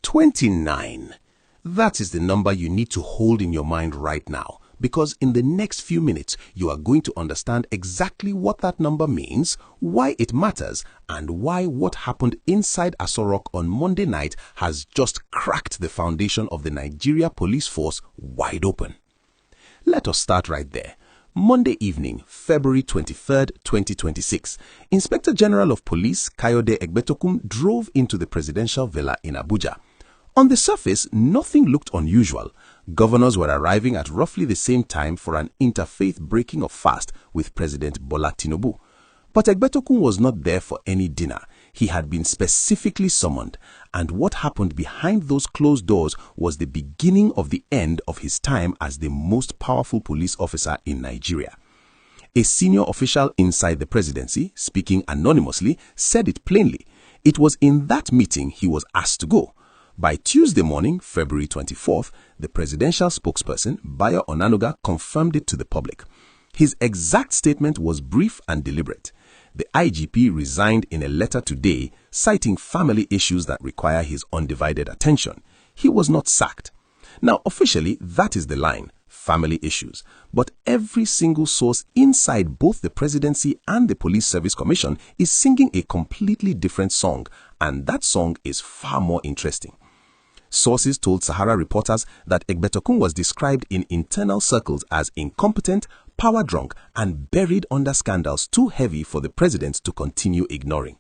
29. That is the number you need to hold in your mind right now, because in the next few minutes, you are going to understand exactly what that number means, why it matters, and why what happened inside Aso Rock on Monday night has just cracked the foundation of the Nigeria police force wide open. Let us start right there. Monday evening, February 23rd, 2026, Inspector General of Police Kayode Egbetokun drove into the presidential villa in Abuja. On the surface, nothing looked unusual. Governors were arriving at roughly the same time for an interfaith breaking of fast with President Bola Tinubu. But Egbetokun was not there for any dinner. He had been specifically summoned, and what happened behind those closed doors was the beginning of the end of his time as the most powerful police officer in Nigeria. A senior official inside the presidency, speaking anonymously, said it plainly. It was in that meeting he was asked to go. By Tuesday morning, February 24th, the presidential spokesperson, Bayo Onanuga, confirmed it to the public. His exact statement was brief and deliberate. The IGP resigned in a letter today, citing family issues that require his undivided attention. He was not sacked. Now, officially, that is the line, family issues. But every single source inside both the presidency and the Police Service Commission is singing a completely different song, and that song is far more interesting. Sources told Sahara reporters that Egbetokun was described in internal circles as incompetent, power-drunk, and buried under scandals too heavy for the president to continue ignoring.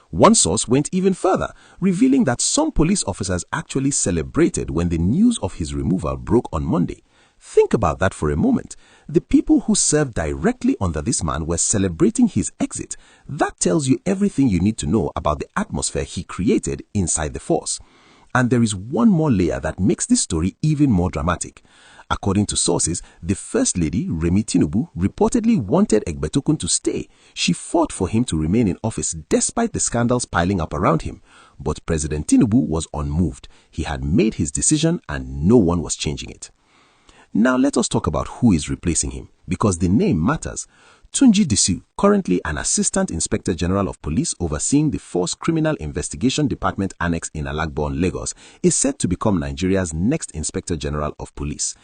One source went even further, revealing that some police officers actually celebrated when the news of his removal broke on Monday. Think about that for a moment. The people who served directly under this man were celebrating his exit. That tells you everything you need to know about the atmosphere he created inside the force. And there is one more layer that makes this story even more dramatic. According to sources, the First Lady, Remi Tinubu, reportedly wanted Egbetokun to stay. She fought for him to remain in office despite the scandals piling up around him. But President Tinubu was unmoved. He had made his decision and no one was changing it. Now let us talk about who is replacing him, because the name matters. Tunji Disu, currently an Assistant Inspector General of Police overseeing the Force Criminal Investigation Department Annex in Alagbon, Lagos, is set to become Nigeria's next Inspector General of Police.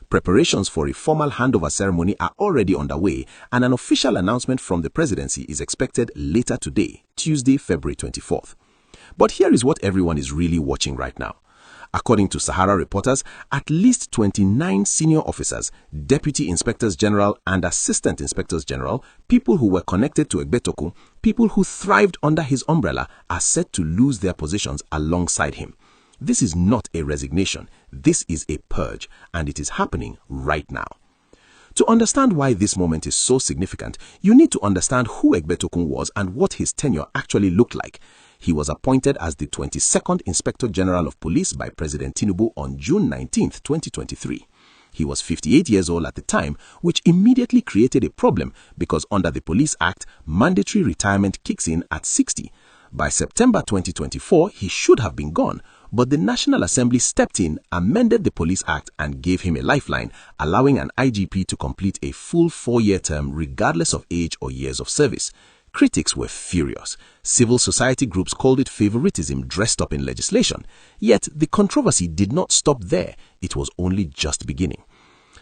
Preparations for a formal handover ceremony are already underway, and an official announcement from the presidency is expected later today, Tuesday, February 24th. But here is what everyone is really watching right now. According to Sahara reporters, at least 29 senior officers, deputy inspectors general and assistant inspectors general, people who were connected to Egbetokun, people who thrived under his umbrella, are set to lose their positions alongside him. This is not a resignation. This is a purge, and it is happening right now. To understand why this moment is so significant, you need to understand who Egbetokun was and what his tenure actually looked like. He was appointed as the 22nd Inspector General of Police by President Tinubu on June 19, 2023. He was 58 years old at the time, which immediately created a problem because under the Police Act, mandatory retirement kicks in at 60. By September 2024, he should have been gone, but the National Assembly stepped in, amended the Police Act and gave him a lifeline, allowing an IGP to complete a full 4-year term regardless of age or years of service. Critics were furious. Civil society groups called it favoritism dressed up in legislation. Yet the controversy did not stop there. It was only just beginning.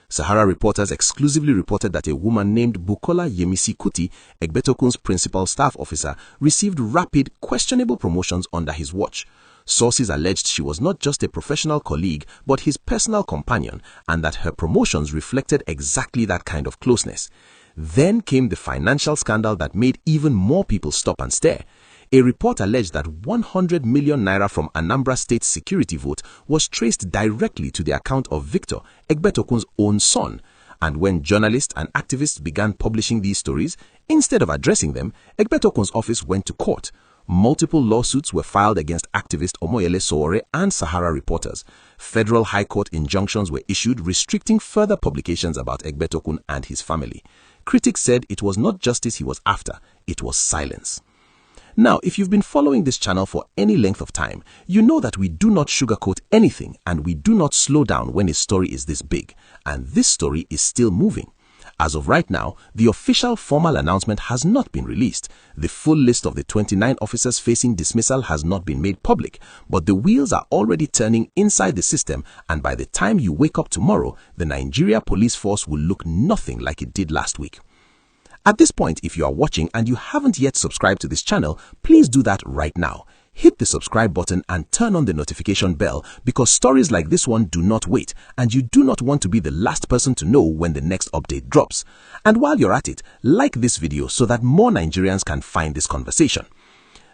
Sahara reporters exclusively reported that a woman named Bukola Yemisi Kuti, Egbetokun's principal staff officer, received rapid, questionable promotions under his watch. Sources alleged she was not just a professional colleague, but his personal companion, and that her promotions reflected exactly that kind of closeness. Then came the financial scandal that made even more people stop and stare. A report alleged that 100 million naira from Anambra State security vote was traced directly to the account of Victor, Egbetokun's own son. And when journalists and activists began publishing these stories, instead of addressing them, Egbetokun's office went to court. Multiple lawsuits were filed against activist Omoyele Sowore and Sahara reporters. Federal High Court injunctions were issued restricting further publications about Egbetokun and his family. Critics said it was not justice he was after, it was silence. Now, if you've been following this channel for any length of time, you know that we do not sugarcoat anything and we do not slow down when a story is this big. And this story is still moving. As of right now, the official formal announcement has not been released. The full list of the 29 officers facing dismissal has not been made public, but the wheels are already turning inside the system, and by the time you wake up tomorrow, the Nigeria police force will look nothing like it did last week. At this point, if you are watching and you haven't yet subscribed to this channel, please do that right now. Hit the subscribe button and turn on the notification bell, because stories like this one do not wait, and you do not want to be the last person to know when the next update drops. And while you're at it, like this video so that more Nigerians can find this conversation.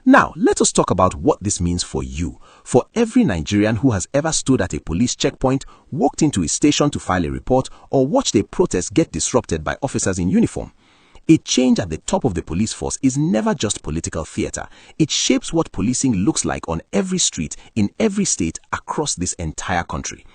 Now, let us talk about what this means for you, for every Nigerian who has ever stood at a police checkpoint, walked into a station to file a report, or watched a protest get disrupted by officers in uniform. A change at the top of the police force is never just political theater. It shapes what policing looks like on every street, in every state, across this entire country.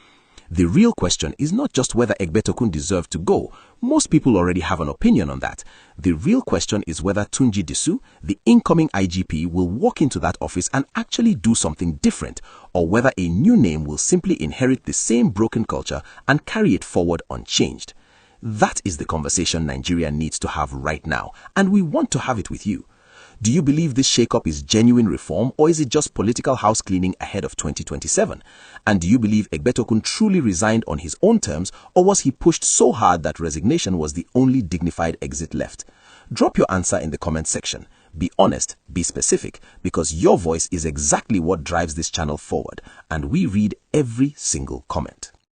The real question is not just whether Egbetokun deserved to go. Most people already have an opinion on that. The real question is whether Tunji Disu, the incoming IGP, will walk into that office and actually do something different, or whether a new name will simply inherit the same broken culture and carry it forward unchanged. That is the conversation Nigeria needs to have right now, and we want to have it with you. Do you believe this shakeup is genuine reform, or is it just political house cleaning ahead of 2027? And do you believe Egbetokun truly resigned on his own terms, or was he pushed so hard that resignation was the only dignified exit left? Drop your answer in the comment section. Be honest, be specific, because your voice is exactly what drives this channel forward, and we read every single comment.